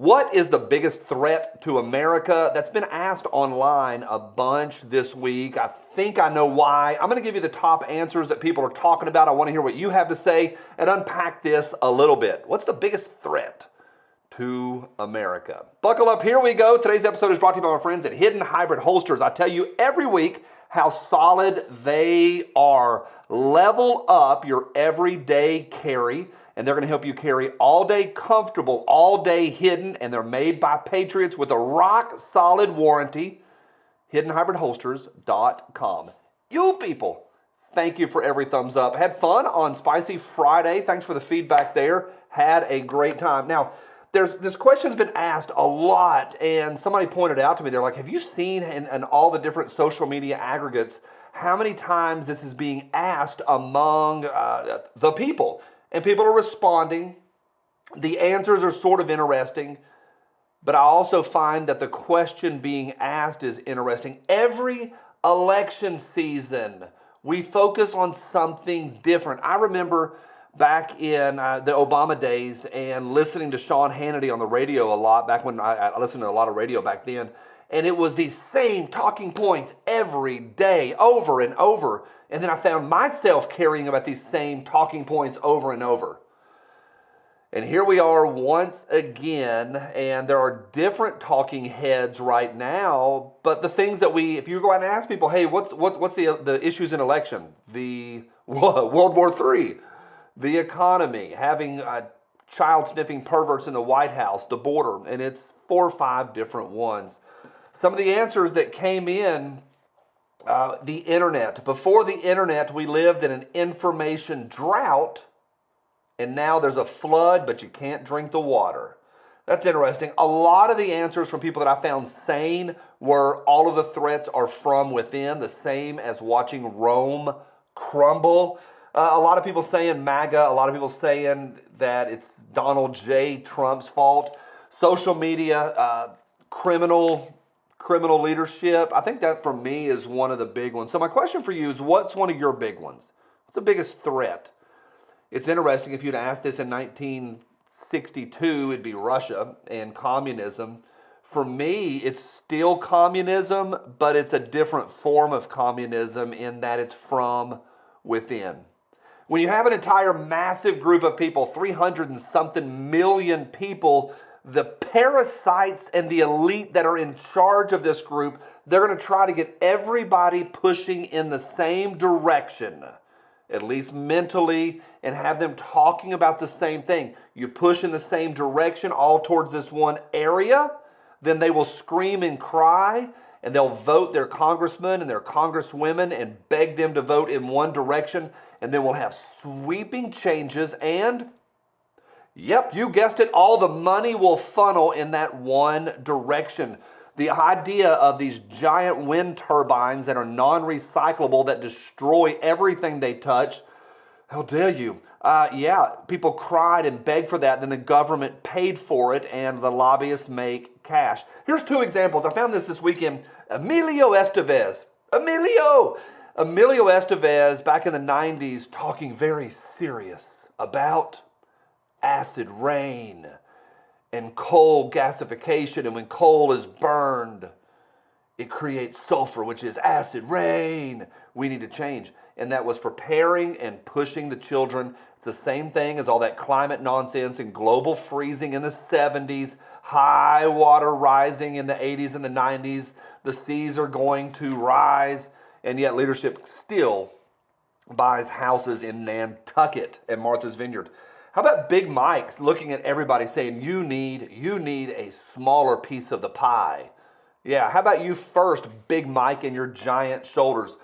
What is the biggest threat to America? That's been asked online a bunch this week. I think I know why. I'm going to give you the top answers that people are talking about. I want to hear what you have to say and unpack this a little bit. What's the biggest threat to America? Buckle up, here we go. Today's episode is brought to you by my friends at Hidden Hybrid Holsters. I tell you every week how solid they are. Level up your everyday carry, and they're going to help you carry all day comfortable, all day hidden, and they're made by Patriots with a rock solid warranty. HiddenHybridHolsters.com. You people, thank you for every thumbs up. Had fun on Spicy Friday. Thanks for the feedback there. Had a great time. Now, this question's been asked a lot, and somebody pointed out to me, they're like, have you seen in all the different social media aggregates how many times this is being asked among the people? And people are responding. The answers are sort of interesting, but I also find that the question being asked is interesting. Every election season, we focus on something different. I remember back in the Obama days and listening to Sean Hannity on the radio a lot, back when I listened to a lot of radio back then, and it was these same talking points every day, over and over. And then I found myself carrying about these same talking points over and over. And here we are once again, and there are different talking heads right now, but the things that if you go out and ask people, hey, what's the issues in election? The World War III, the economy, having child-sniffing perverts in the White House, the border, and it's 4 or 5 different ones. Some of the answers that came in, the internet. Before the internet, we lived in an information drought, and now there's a flood, but you can't drink the water. That's interesting. A lot of the answers from people that I found sane were all of the threats are from within, the same as watching Rome crumble. A lot of people saying MAGA, a lot of people saying that it's Donald J. Trump's fault. Social media, criminal leadership. I think that for me is one of the big ones. So my question for you is, what's one of your big ones? What's the biggest threat? It's interesting, if you'd asked this in 1962, it'd be Russia and communism. For me, it's still communism, but it's a different form of communism in that it's from within. When you have an entire massive group of people, 300 and something million people, the parasites and the elite that are in charge of this group, they're going to try to get everybody pushing in the same direction, at least mentally, and have them talking about the same thing. You push in the same direction, all towards this one area, then they will scream and cry, and they'll vote their congressmen and their congresswomen and beg them to vote in one direction, and then we'll have sweeping changes, and yep, you guessed it, all the money will funnel in that one direction. The idea of these giant wind turbines that are non-recyclable, that destroy everything they touch, how dare you? Yeah, people cried and begged for that, then the government paid for it, and the lobbyists make cash. Here's 2 examples. I found this weekend. Emilio Estevez, back in the 90s, talking very serious about acid rain and coal gasification, and when coal is burned, it creates sulfur, which is acid rain. We need to change. And that was preparing and pushing the children. It's the same thing as all that climate nonsense and global freezing in the 70s, high water rising in the 80s and the 90s. The seas are going to rise, and yet leadership still buys houses in Nantucket and Martha's Vineyard. How about Big Mike's looking at everybody saying, you need a smaller piece of the pie? Yeah, how about you first, Big Mike, and your giant shoulders?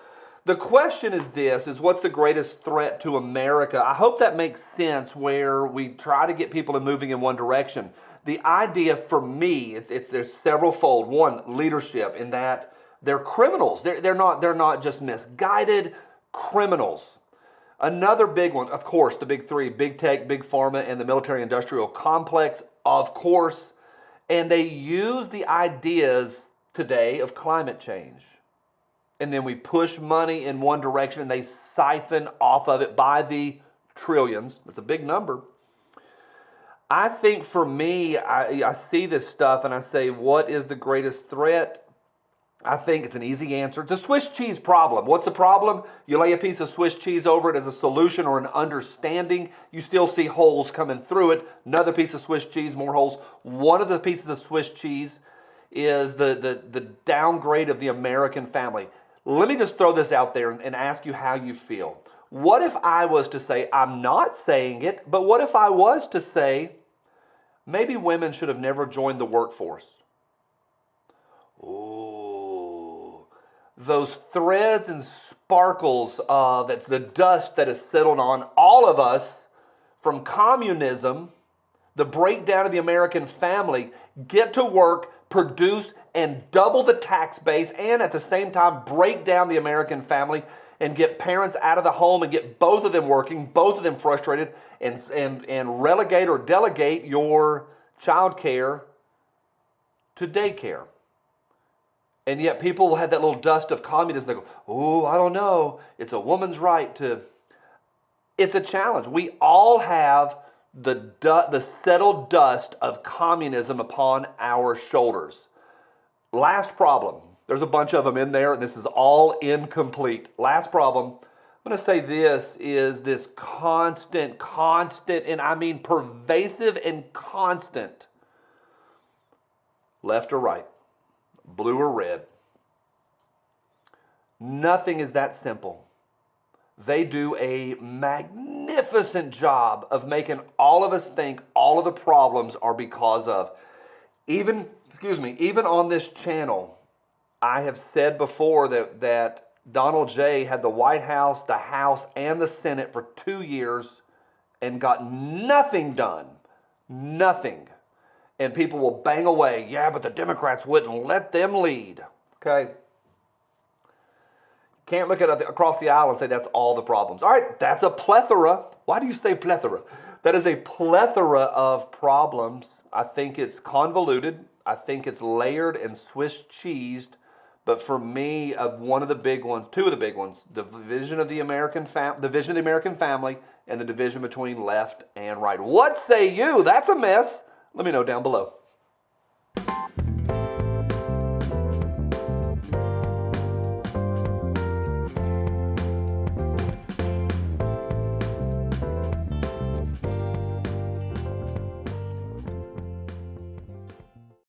The question is this, is what's the greatest threat to America? I hope that makes sense, where we try to get people to moving in one direction. The idea for me, there's several fold. One, leadership, in that they're criminals. They're not just misguided criminals. Another big one, of course, the big 3, big tech, big pharma, and the military-industrial complex, of course. And they use the ideas today of climate change. And then we push money in one direction, and they siphon off of it by the trillions. It's a big number. I think for me, I see this stuff and I say, what is the greatest threat? I think it's an easy answer. It's a Swiss cheese problem. What's the problem? You lay a piece of Swiss cheese over it as a solution or an understanding. You still see holes coming through it. Another piece of Swiss cheese, more holes. One of the pieces of Swiss cheese is the downgrade of the American family. Let me just throw this out there and ask you how you feel. What if I was to say, I'm not saying it, but what if I was to say, maybe women should have never joined the workforce? Ooh, those threads and sparkles, that's the dust that has settled on all of us from communism, the breakdown of the American family. Get to work, produce, and double the tax base, and at the same time break down the American family and get parents out of the home and get both of them working, both of them frustrated, and relegate or delegate your child care to daycare. And yet people will have that little dust of communism. They go, oh, I don't know. It's a woman's right to... It's a challenge. We all have the settled dust of communism upon our shoulders. Last problem. There's a bunch of them in there, and this is all incomplete. Last problem. I'm going to say this is this constant, and I mean pervasive and constant, left or right, blue or red. Nothing is that simple. They do a magnificent job of making all of us think all of the problems are because of. Even on this channel, I have said before that Donald J. had the White House, the House, and the Senate for 2 years and got nothing done. Nothing. And people will bang away, yeah, but the Democrats wouldn't let them lead. Okay? Can't look at across the aisle and say that's all the problems. All right, that's a plethora. Why do you say plethora? That is a plethora of problems. I think it's convoluted. I think it's layered and Swiss cheesed. But for me, one of the big ones, two of the big ones, the division of the American family and the division between left and right. What say you? That's a mess. Let me know down below.